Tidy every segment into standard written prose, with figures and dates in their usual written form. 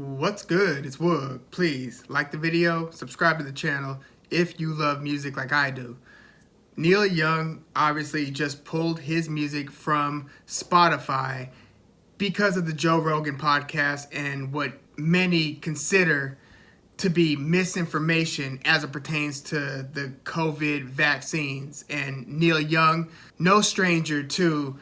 What's good? It's Woog. Please like the video, subscribe to the channel if you love music like I do. Neil Young obviously just pulled his music from Spotify because of the Joe Rogan podcast and what many consider to be misinformation as it pertains to the COVID vaccines. And Neil Young, no stranger to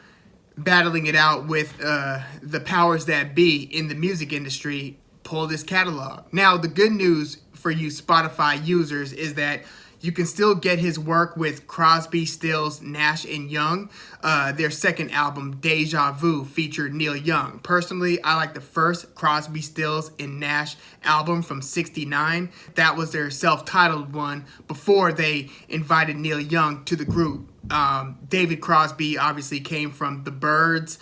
battling it out with the powers that be in the music industry, pulled his catalog. Now, the good news for you Spotify users is that you can still get his work with Crosby, Stills, Nash and Young. Their second album, Deja Vu, featured Neil Young. Personally, I like the first Crosby, Stills and Nash album from '69. That was their self-titled one before they invited Neil Young to the group. David Crosby obviously came from the Byrds.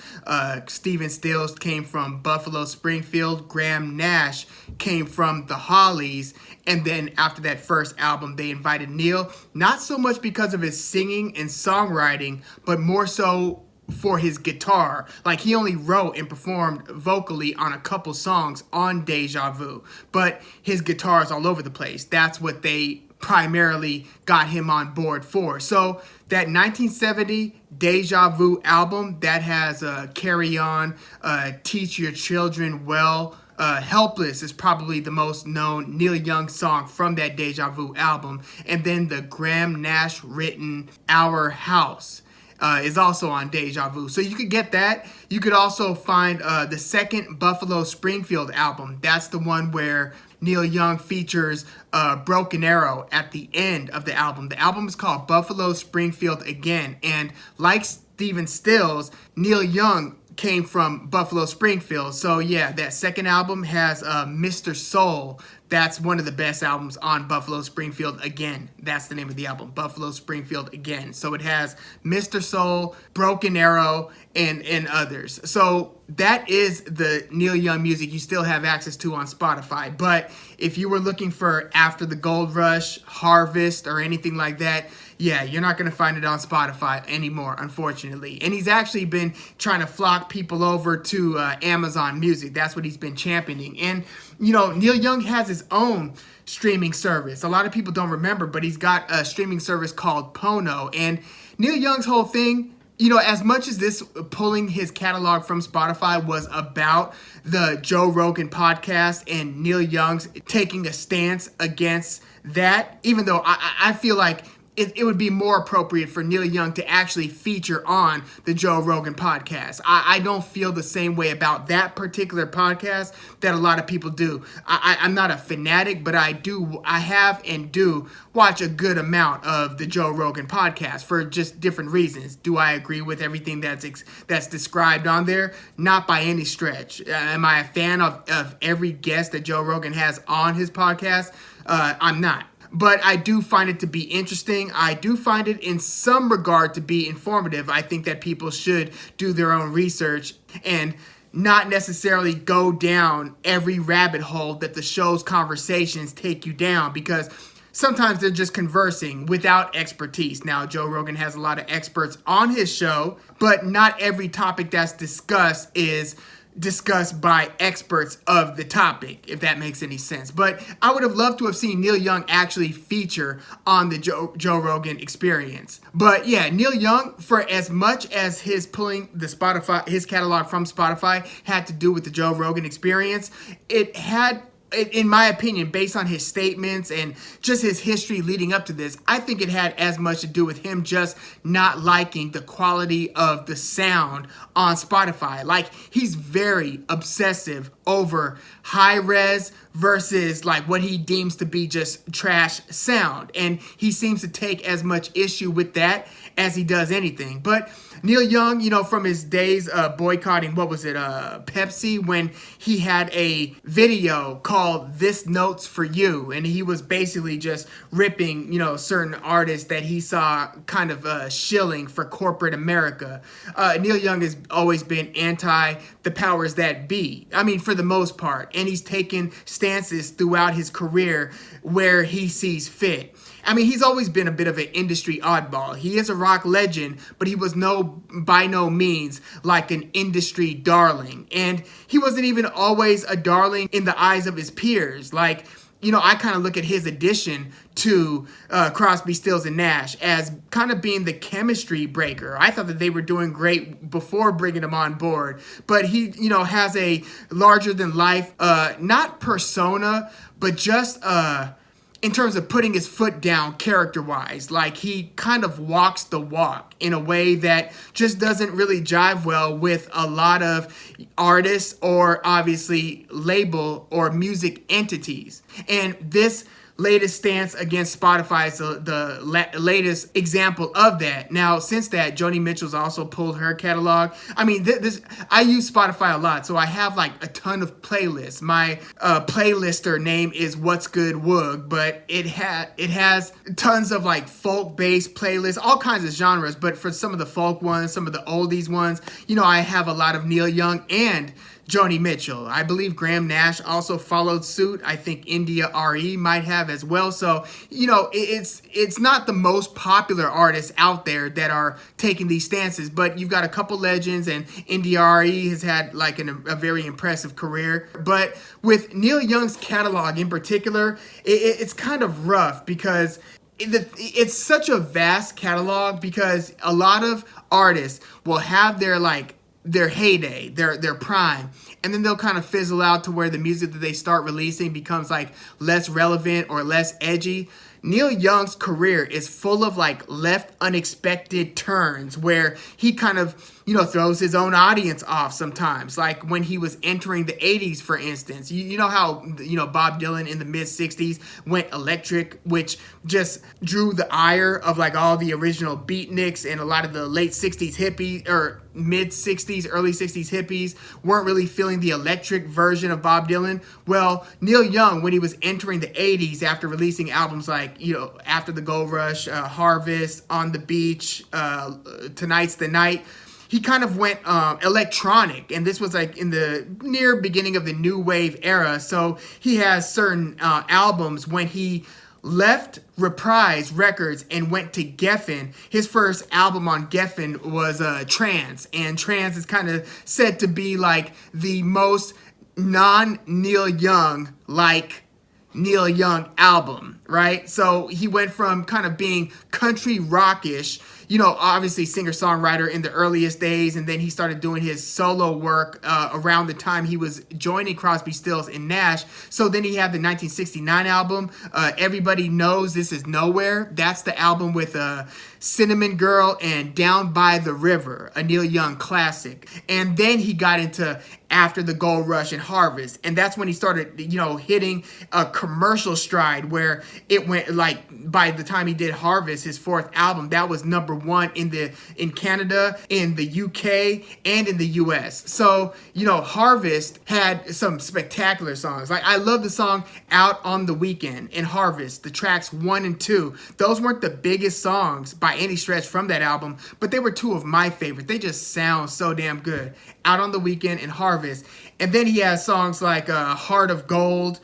Stephen Stills came from Buffalo Springfield. Graham Nash came from the Hollies. And then after that first album, they invited Neil, not so much because of his singing and songwriting, but more so for his guitar. Like, he only wrote and performed vocally on a couple songs on Deja Vu, but his guitar is all over the place. That's what they primarily got him on board for. So that 1970 Deja Vu album that has Carry On, Teach Your Children Well, Helpless is probably the most known Neil Young song from that Deja Vu album. And then the Graham Nash written Our House is also on Deja Vu. So you could get that. You could also find the second Buffalo Springfield album. That's the one where Neil Young features Broken Arrow at the end of the album. The album is called Buffalo Springfield Again. And like Stephen Stills, Neil Young came from Buffalo Springfield. So yeah, that second album has Mr. Soul. That's one of the best albums on Buffalo Springfield Again. That's the name of the album, Buffalo Springfield Again. So it has Mr. Soul, Broken Arrow, and others. So that is the Neil Young music you still have access to on Spotify. But if you were looking for After the Gold Rush, Harvest, or anything like that, yeah, you're not going to find it on Spotify anymore, unfortunately. And he's actually been trying to flock people over to Amazon Music. That's what he's been championing. And, you know, Neil Young has his own streaming service. A lot of people don't remember, but he's got a streaming service called Pono. And Neil Young's whole thing, you know, as much as this pulling his catalog from Spotify was about the Joe Rogan podcast and Neil Young's taking a stance against that, even though I feel like it would be more appropriate for Neil Young to actually feature on the Joe Rogan podcast. I don't feel the same way about that particular podcast that a lot of people do. I'm not a fanatic, but I have and do watch a good amount of the Joe Rogan podcast for just different reasons. Do I agree with everything that's described on there? Not by any stretch. Am I a fan of every guest that Joe Rogan has on his podcast? I'm not. But I do find it to be interesting. I do find it in some regard to be informative. I think that people should do their own research and not necessarily go down every rabbit hole that the show's conversations take you down, because sometimes they're just conversing without expertise. Now, Joe Rogan has a lot of experts on his show, but not every topic that's discussed is discussed by experts of the topic, if that makes any sense. But I would have loved to have seen Neil Young actually feature on the Joe Rogan Experience. But yeah, Neil Young, for as much as his pulling his catalog from Spotify had to do with the Joe Rogan Experience, it had, in my opinion, based on his statements and just his history leading up to this, I think it had as much to do with him just not liking the quality of the sound on Spotify. Like, he's very obsessive over high res versus like what he deems to be just trash sound. And he seems to take as much issue with that as he does anything. But Neil Young, you know, from his days boycotting, Pepsi, when he had a video called This Note's For You, and he was basically just ripping, you know, certain artists that he saw kind of shilling for corporate America. Neil Young has always been anti the powers that be. I mean, for the most part. And he's taken stances throughout his career where he sees fit. I mean, he's always been a bit of an industry oddball. He is a rock legend, but he was by no means like an industry darling. And he wasn't even always a darling in the eyes of his peers. Like, you know, I kind of look at his addition to Crosby, Stills, and Nash as kind of being the chemistry breaker. I thought that they were doing great before bringing him on board, but he, you know, has a larger than life, not persona, but just in terms of putting his foot down character-wise. Like, he kind of walks the walk in a way that just doesn't really jive well with a lot of artists or obviously label or music entities. And this latest stance against Spotify is the latest example of that. Now, since that, Joni Mitchell's also pulled her catalog. I mean, I use Spotify a lot, so I have like a ton of playlists. My playlister name is What's Good Woog, but it has tons of like folk-based playlists, all kinds of genres. But for some of the folk ones, some of the oldies ones, you know, I have a lot of Neil Young and Joni Mitchell. I believe Graham Nash also followed suit. I think India RE might have as well. So, you know, it's not the most popular artists out there that are taking these stances, but you've got a couple legends, and India RE has had like a very impressive career. But with Neil Young's catalog in particular, it's kind of rough because it's such a vast catalog, because a lot of artists will have their heyday, their prime, and then they'll kind of fizzle out to where the music that they start releasing becomes like less relevant or less edgy. Neil Young's career is full of like left unexpected turns where he kind of, you know, throws his own audience off sometimes. Like when he was entering the 80s, for instance. You know how, you know, Bob Dylan in the mid 60s went electric, which just drew the ire of like all the original beatniks, and a lot of the late 60s hippies or mid 60s, early 60s hippies weren't really feeling the electric version of Bob Dylan. Well, Neil Young, when he was entering the 80s after releasing albums like, you know, After the Gold Rush, Harvest, On the Beach, Tonight's the Night, he kind of went electronic, and this was like in the near beginning of the new wave era. So he has certain albums when he left Reprise Records and went to Geffen. His first album on Geffen was Trance, and Trance is kind of said to be like the most non-Neil Young like Neil Young album, right? So he went from kind of being country rockish, you know, obviously singer-songwriter in the earliest days, and then he started doing his solo work around the time he was joining Crosby, Stills, and Nash. So then he had the 1969 album, Everybody Knows This Is Nowhere. That's the album with Cinnamon Girl and Down by the River, a Neil Young classic. And then he got into After the Gold Rush and Harvest, and that's when he started, you know, hitting a commercial stride where it went like, by the time he did Harvest, his fourth album, that was #1 in Canada, in the UK, and in the US. So, you know, Harvest had some spectacular songs. Like, I love the song Out on the Weekend and Harvest, the tracks 1 and 2. Those weren't the biggest songs by any stretch from that album, but they were two of my favorites. They just sound so damn good. Out on the Weekend and Harvest. And then he has songs like Heart of Gold,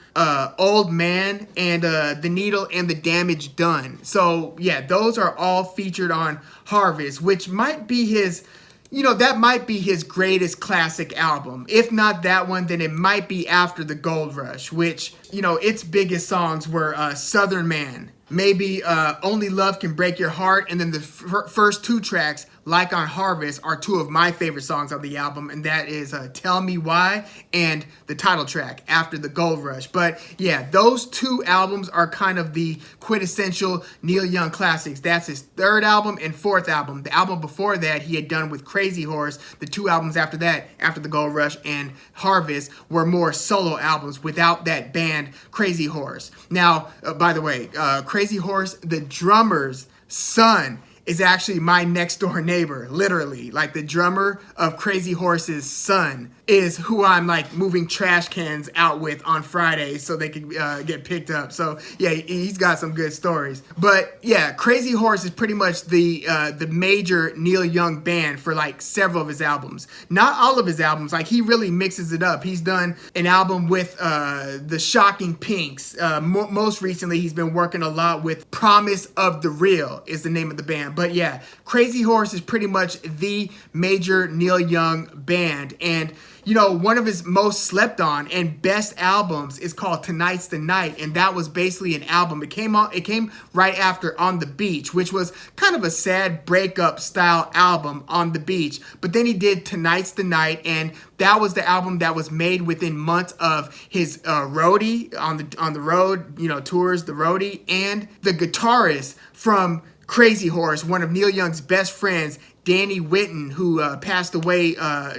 Old Man, and The Needle and the Damage Done. So yeah, those are all featured on Harvest, which might be his, you know, that might be his greatest classic album. If not that one, then it might be After the Gold Rush, which, you know, its biggest songs were Southern Man, maybe Only Love Can Break Your Heart, and then the first two tracks, like on Harvest, are two of my favorite songs on the album, and that is Tell Me Why and the title track, After the Gold Rush. But yeah, those two albums are kind of the quintessential Neil Young classics. That's his third album and fourth album. The album before that he had done with Crazy Horse. The two albums after that, After the Gold Rush and Harvest, were more solo albums without that band Crazy Horse. Now, by the way, Crazy Horse, the drummer's son, is actually my next door neighbor, literally. Like, the drummer of Crazy Horse's son is who I'm like moving trash cans out with on Fridays so they can get picked up. So yeah, he's got some good stories. But yeah, Crazy Horse is pretty much the major Neil Young band for like several of his albums. Not all of his albums, like he really mixes it up. He's done an album with the Shocking Pinks. Most recently, he's been working a lot with Promise of the Real is the name of the band. But yeah, Crazy Horse is pretty much the major Neil Young band. And you know, one of his most slept on and best albums is called Tonight's the Night, and that was basically an album. It came right after On the Beach, which was kind of a sad breakup style album, On the Beach. But then he did Tonight's the Night, and that was the album that was made within months of his roadie on the road, you know, tours, the roadie, and the guitarist from Crazy Horse, one of Neil Young's best friends, Danny Whitten, who passed away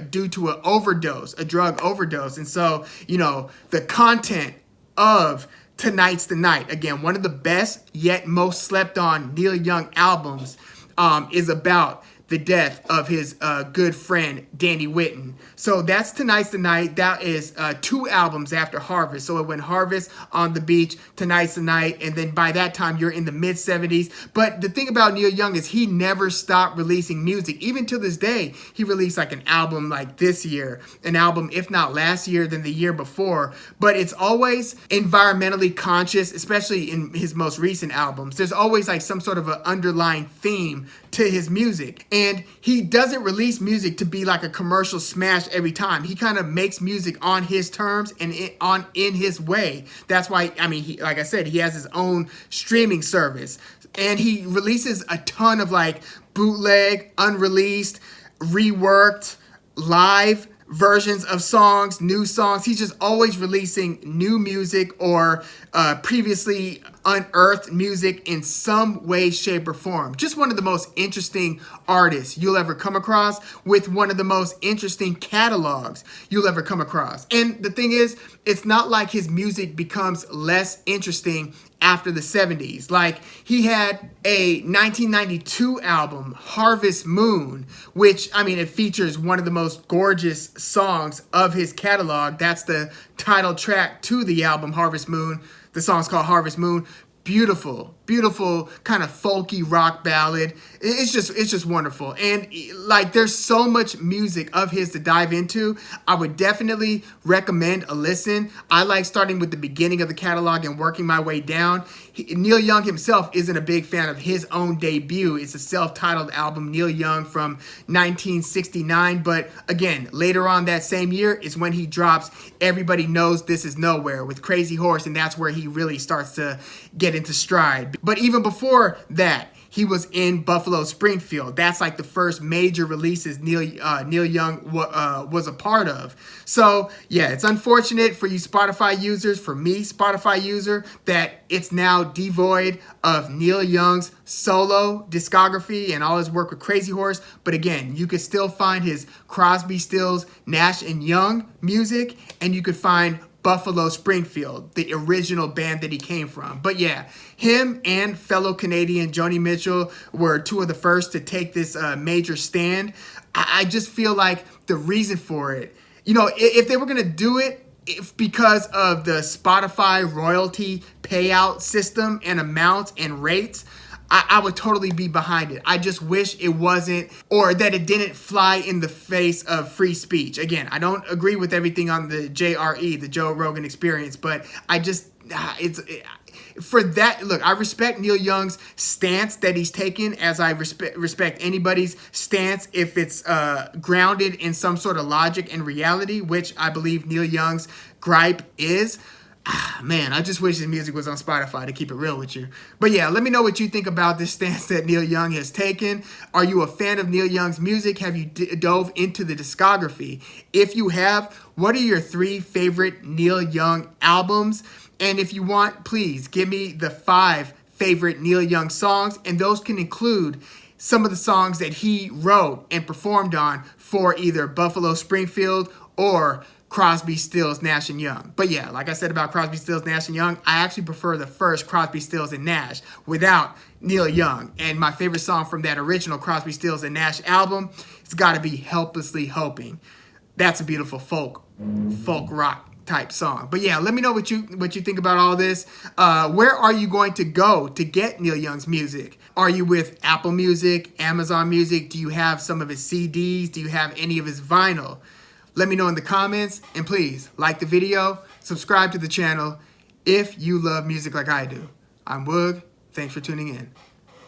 due to a drug overdose. And so, you know, the content of Tonight's the Night, again, one of the best yet most slept on Neil Young albums, is about the death of his good friend, Danny Whitten. So that's Tonight's the Night. That is 2 albums after Harvest. So it went Harvest, On the Beach, Tonight's the Night, and then by that time you're in the mid-70s. But the thing about Neil Young is he never stopped releasing music. Even to this day, he released like an album like this year, an album if not last year, then the year before. But it's always environmentally conscious, especially in his most recent albums. There's always like some sort of an underlying theme to his music. And he doesn't release music to be like a commercial smash every time. He kind of makes music on his terms and in his way. That's why, I mean, like I said, he has his own streaming service. And he releases a ton of like bootleg, unreleased, reworked, live versions of songs, new songs. He's just always releasing new music or previously unearthed music in some way, shape, or form. Just one of the most interesting artists you'll ever come across with one of the most interesting catalogs you'll ever come across. And the thing is, it's not like his music becomes less interesting after the 70s. Like, he had a 1992 album, Harvest Moon, which, I mean, it features one of the most gorgeous songs of his catalog. That's the title track to the album, Harvest Moon. The song's called Harvest Moon. Beautiful, beautiful kind of folky rock ballad. It's just wonderful. And like, there's so much music of his to dive into. I would definitely recommend a listen. I like starting with the beginning of the catalog and working my way down. Neil Young himself isn't a big fan of his own debut. It's a self-titled album, Neil Young, from 1969. But again, later on that same year is when he drops Everybody Knows This Is Nowhere with Crazy Horse, and that's where he really starts to get into stride. But even before that, he was in Buffalo Springfield. That's like the first major releases Neil Young was a part of. So yeah, it's unfortunate for you Spotify users, for me, Spotify user, that it's now devoid of Neil Young's solo discography and all his work with Crazy Horse. But again, you could still find his Crosby, Stills, Nash and Young music, and you could find Buffalo Springfield, the original band that he came from. But yeah, him and fellow Canadian Joni Mitchell were 2 of the first to take this major stand. I just feel like the reason for it, you know, if they were going to do it, if because of the Spotify royalty payout system and amounts and rates, I would totally be behind it. I just wish it wasn't, or that it didn't fly in the face of free speech. Again, I don't agree with everything on the JRE, the Joe Rogan Experience, but I just, for that, look, I respect Neil Young's stance that he's taken, as I respect anybody's stance if it's grounded in some sort of logic and reality, which I believe Neil Young's gripe is. Man, I just wish his music was on Spotify, to keep it real with you. But yeah, let me know what you think about this stance that Neil Young has taken. Are you a fan of Neil Young's music? Have you dove into the discography? If you have, what are your 3 favorite Neil Young albums? And if you want, please give me the 5 favorite Neil Young songs, and those can include some of the songs that he wrote and performed on for either Buffalo Springfield or Crosby, Stills, Nash and Young. But yeah, like I said about Crosby, Stills, Nash and Young, I actually prefer the first Crosby, Stills and Nash without Neil Young. And my favorite song from that original Crosby, Stills and Nash album, it's got to be Helplessly Hoping. that's a beautiful folk rock type song. But yeah, let me know what you think about all this. Where are you going to go to get Neil Young's music? Are you with Apple Music, Amazon Music? Do you have some of his CDs? Do you have any of his vinyl? Let me know in the comments, and please like the video, subscribe to the channel if you love music like I do. I'm Woog. Thanks for tuning in.